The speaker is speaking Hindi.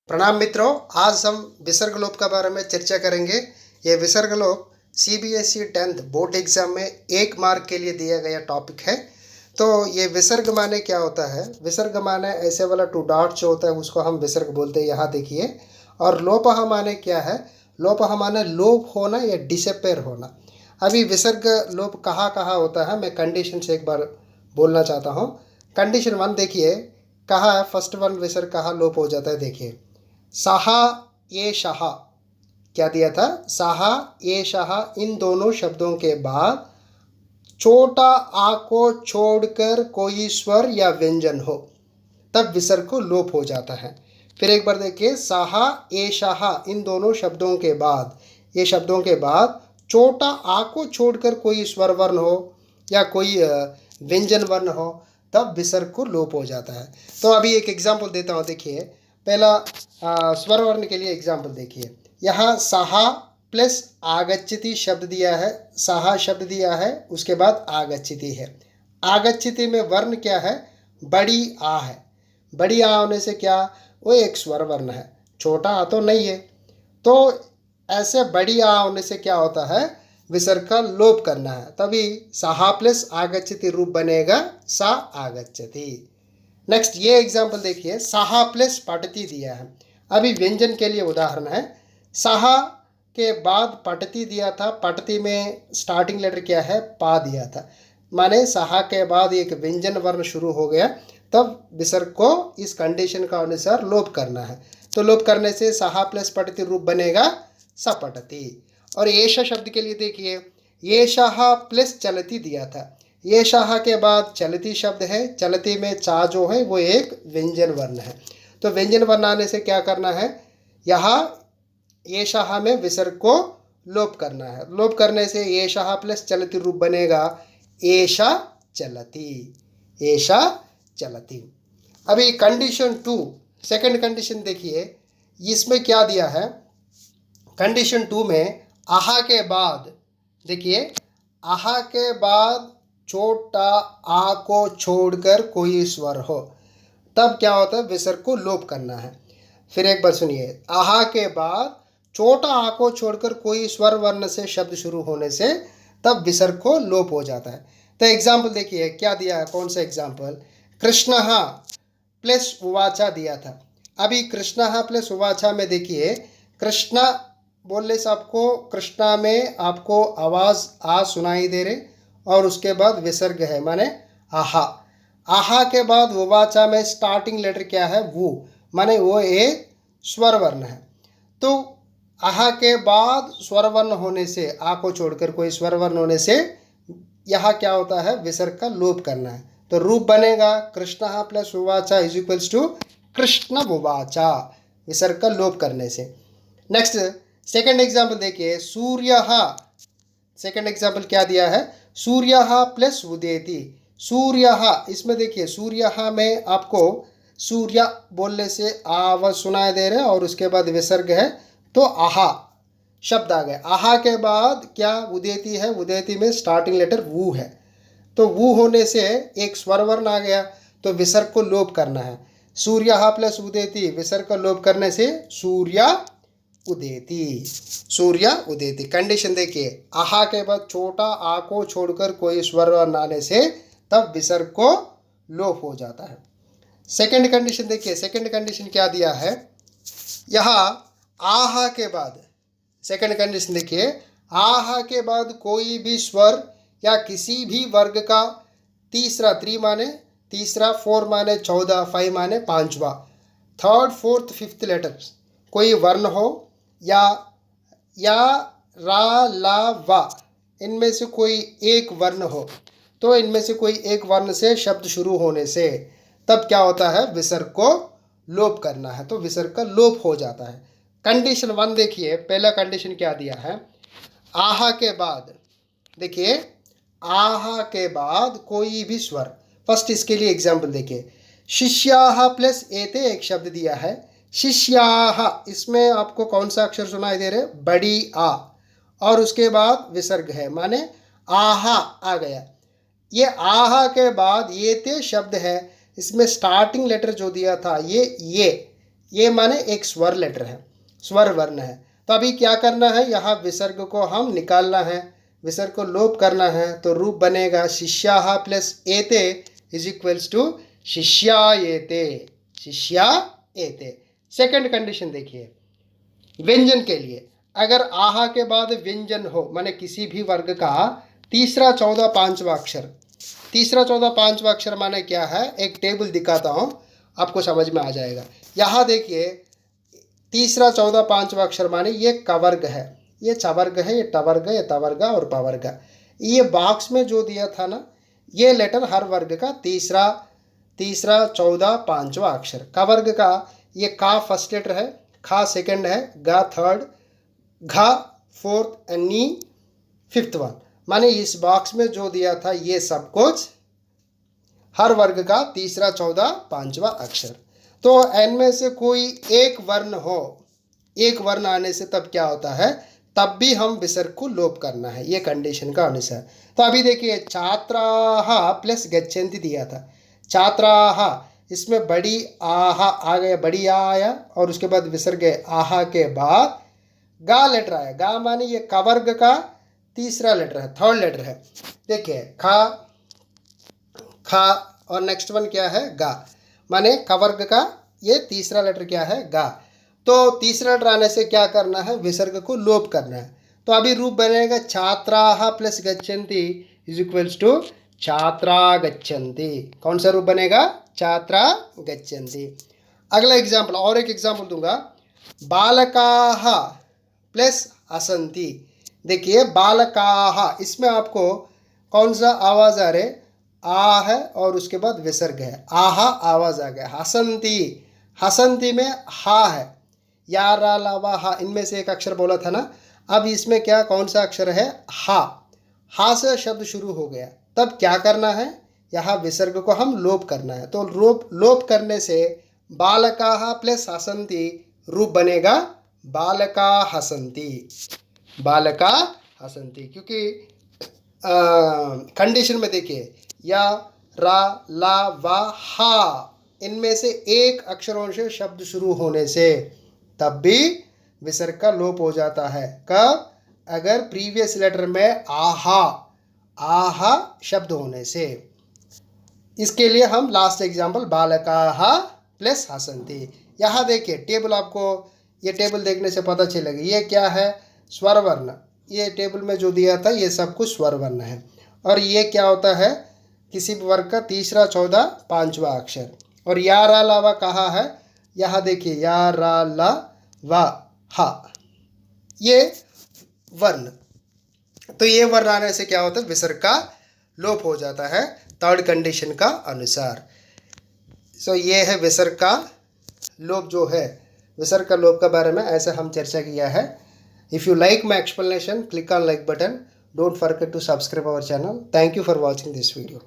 प्रणाम मित्रों, आज हम विसर्ग लोप के बारे में चर्चा करेंगे। ये विसर्ग लोप सीबीएसई 10th बोर्ड एग्जाम में 1 मार्क के लिए दिया गया टॉपिक है। तो ये विसर्ग माने क्या होता है? विसर्ग माने ऐसे वाला 2 डॉट जो होता है उसको हम विसर्ग बोलते हैं। यहाँ देखिए। और लोपः माने क्या है? लोपः माने लोप होना या डिसअपेयर होना। अभी विसर्ग लोप कहाँ कहाँ होता है, मैं कंडीशन से एक बार बोलना चाहता हूँ। कंडीशन 1 देखिए, कहाँ है फर्स्ट वन विसर्ग कहाँ लोप हो जाता है। देखिए, सहा ये शाह, क्या दिया था? सहा ये शाह, इन दोनों शब्दों के बाद छोटा आ को छोड़कर कोई स्वर या व्यंजन हो, तब विसर्ग को लोप हो जाता है। फिर एक बार देखिए, सहा ए शाह, इन दोनों शब्दों के बाद, ये शब्दों के बाद छोटा आ को छोड़कर कोई स्वर वर्ण हो या कोई व्यंजन वर्ण हो, तब विसर्ग को लोप हो जाता है। तो अभी एक एग्जाम्पल देता हूँ। देखिए, पहला स्वर वर्ण के लिए एग्जाम्पल देखिए। यहाँ सहा प्लस आगच्छति शब्द दिया है, सहा शब्द दिया है, उसके बाद आगच्छति है। आगच्छति में वर्ण क्या है? बड़ी आ है। बड़ी आ होने से क्या, वो एक स्वर वर्ण है, छोटा आ तो नहीं है। तो ऐसे बड़ी आ होने से क्या होता है? विसर्ग का लोप करना है, तभी सहा प्लस आगच्छति रूप बनेगा सा आगच्छति। नेक्स्ट ये एग्जाम्पल देखिए, सहा प्लस पठति दिया है। अभी व्यंजन के लिए उदाहरण है। सहा के बाद पठति दिया था, पठति में स्टार्टिंग लेटर क्या है? पा दिया था, माने सहा के बाद एक व्यंजन वर्ण शुरू हो गया, तब विसर्ग को इस कंडीशन का अनुसार लोप करना है। तो लोप करने से सहा प्लस पठति रूप बनेगा सपठति। और येष शब्द के लिए देखिए, येषः प्लस चलति दिया था। येषः के बाद चलति शब्द है, चलति में चा जो है वो एक व्यंजन वर्ण है। तो व्यंजन वर्ण आने से क्या करना है? यहाँ येषः में विसर्ग को लोप करना है। लोप करने से येषः प्लस चलति रूप बनेगा एषा चलति, एषा चलति। अभी कंडीशन 2, सेकंड कंडीशन देखिए, इसमें क्या दिया है? कंडीशन 2 में आहा के बाद देखिए, आहा के बाद छोटा आ को छोड़कर कोई स्वर हो, तब क्या होता है? विसर्ग को लोप करना है। फिर एक बार सुनिए, आहा के बाद छोटा आ को छोड़कर कोई स्वर वर्ण से शब्द शुरू होने से तब विसर्ग को लोप हो जाता है। तो एग्जाम्पल देखिए क्या दिया है, कौन सा एग्जाम्पल? कृष्णः प्लस उवाचा दिया था। अभी कृष्णः प्लस उवाचा में देखिए, कृष्णा बोलने से आपको कृष्णा में आपको आवाज़ आ सुनाई दे रहे, और उसके बाद विसर्ग है माने आहा। आहा के बाद उवाचा में स्टार्टिंग लेटर क्या है? वो, माने वो एक स्वर वर्ण है। तो आहा के बाद स्वर वर्ण होने से, आ को छोड़कर कोई स्वर वर्ण होने से यहाँ क्या होता है? विसर्ग का लोप करना है। तो रूप बनेगा कृष्णः प्लस उवाचा इज इक्वल्स टू कृष्ण उवाचा, विसर्ग का लोप करने से। नेक्स्ट सेकंड एग्जाम्पल देखिए, सूर्यः। सेकंड एग्जाम्पल क्या दिया है? सूर्यः प्लस उदेति। सूर्यः, इसमें देखिए सूर्यः में आपको सूर्य बोलने से आवाज सुनाई दे रहे, और उसके बाद विसर्ग है, तो आहा शब्द आ गया। आहा के बाद क्या? उदेति है, उदेति में स्टार्टिंग लेटर वू है, तो वू होने से एक स्वर वर्ण आ गया, तो विसर्ग को लोप करना है। सूर्यः प्लस उदेति, विसर्ग को लोप करने से सूर्य उदेति, सूर्य उदेति। कंडीशन देखिए, आहा के बाद छोटा आ को छोड़कर कोई स्वर वर्ण आने से तब विसर्ग को लोप हो जाता है। सेकंड कंडीशन देखिए, सेकंड कंडीशन क्या दिया है? यहाँ आहा के बाद, सेकंड कंडीशन देखिए, आहा के बाद कोई भी स्वर या किसी भी वर्ग का तीसरा, 3 माने तीसरा, 4 माने 14, 5 माने पांचवा, थर्ड फोर्थ फिफ्थ लेटर्स कोई वर्ण हो, या रा ला वा, इनमें से कोई एक वर्ण हो, तो इनमें से कोई एक वर्ण से शब्द शुरू होने से तब क्या होता है? विसर्ग को लोप करना है, तो विसर्ग का लोप हो जाता है। कंडीशन 1 देखिए, पहला कंडीशन क्या दिया है? आहा के बाद देखिए, आहा के बाद कोई भी स्वर। फर्स्ट इसके लिए एग्जाम्पल देखिए, शिष्याः प्लस एते एक शब्द दिया है, शिष्याः, इसमें आपको कौन सा अक्षर सुनाई दे रहे? बड़ी आ, और उसके बाद विसर्ग है, माने आहा आ गया। ये आहा के बाद ये ते शब्द है, इसमें स्टार्टिंग लेटर जो दिया था ये ये माने एक स्वर लेटर है, स्वर वर्ण है। तो अभी क्या करना है, यहाँ विसर्ग को हम निकालना है, विसर्ग को लोप करना है। तो रूप बनेगा शिष्याः प्लस एते इज इक्वल्स टू शिष्यायेते, शिष्यायेते। सेकंड कंडीशन देखिए, व्यंजन के लिए अगर आहा के बाद व्यंजन हो, माने किसी भी वर्ग का तीसरा चौथा पांचवा अक्षर, तीसरा चौथा पांचवा अक्षर माने क्या है, एक टेबल दिखाता हूं आपको समझ में आ जाएगा। यहाँ देखिए तीसरा चौथा पांचवा अक्षर माने ये कवर्ग है, ये चवर्ग है, ये टवर्ग है, ये तवर्ग और पवर्ग। ये बॉक्स में जो दिया था ना, ये लेटर हर वर्ग का तीसरा चौथा पांचवा अक्षर। कवर्ग का ये का फर्स्ट लेटर है, खा सेकंड है, गा थर्ड, घा fourth and knee fifth one. माने इस बॉक्स में जो दिया था ये सब कुछ हर वर्ग का तीसरा चौथा पांचवा अक्षर। तो एन में से कोई एक वर्ण हो, एक वर्ण आने से तब क्या होता है, तब भी हम विसर्ग को लोप करना है, ये कंडीशन का अनुसार। तो अभी देखिए छात्राः प्लस गच्छन्ति दिया था, छात्राः इसमें बड़ी आहा आ गया, बड़ी आ आया और उसके बाद विसर्ग आहा के बाद गा लेटर आया। गा माने ये कवर्ग का तीसरा लेटर है, थर्ड लेटर है। देखिए खा, खा और नेक्स्ट वन क्या है, गा, माने कवर्ग का ये तीसरा लेटर क्या है, गा। तो तीसरा लेटर आने से क्या करना है, विसर्ग को लोप करना है। तो अभी रूप बनेगा छात्राः प्लस गच्छन्ति इज इक्वल्स टू छात्रा गच्छन्ति। कौन सा रूप बनेगा, छात्रा गच्छन्ति। अगला एग्जाम्पल, और एक एग्जाम्पल दूंगा, बालकाः प्लस हसन्ति। देखिए बालकाः, इसमें आपको कौन सा आवाज आ रहे, आ है और उसके बाद विसर्ग है, आहा आवाज आ गया। हसन्ति, हसन्ति में हा है, या रा ला वा हा, इनमें से एक अक्षर बोला था ना। अब इसमें क्या कौन सा अक्षर है, हा, हा से शब्द शुरू हो गया, तब क्या करना है, यहाँ विसर्ग को हम लोप करना है। तो लोप करने से बालकाः प्लस हसन्ति रूप बनेगा बालका हसन्ति, बालका हसन्ति। क्योंकि कंडीशन में देखिए या रा ला वा हा, इनमें से एक अक्षरों से शब्द शुरू होने से तब भी विसर्ग का लोप हो जाता है। कब, अगर प्रीवियस लेटर में आहा, आहा शब्द होने से। इसके लिए हम लास्ट एग्जाम्पल बालकाः प्लस हसन्ति। यहाँ देखिए टेबल, आपको ये टेबल देखने से पता चलेगा ये क्या है, स्वर वर्ण। ये टेबल में जो दिया था ये सब कुछ स्वर वर्ण है। और ये क्या होता है, किसी भी वर्ग का तीसरा चौथा पांचवा अक्षर। और या रा ला वा कहा है, यहाँ देखिए या रा ला वा हा, ये वर्ण। तो ये वर्ण आने से क्या होता है, विसर्ग का लोप हो जाता है थर्ड कंडीशन का अनुसार। सो ये है विसर्ग का लोप जो है, विसर्ग का लोप के बारे में ऐसे हम चर्चा किया है। If you like my explanation, click on like button. Don't forget to subscribe our channel. Thank you for watching this video.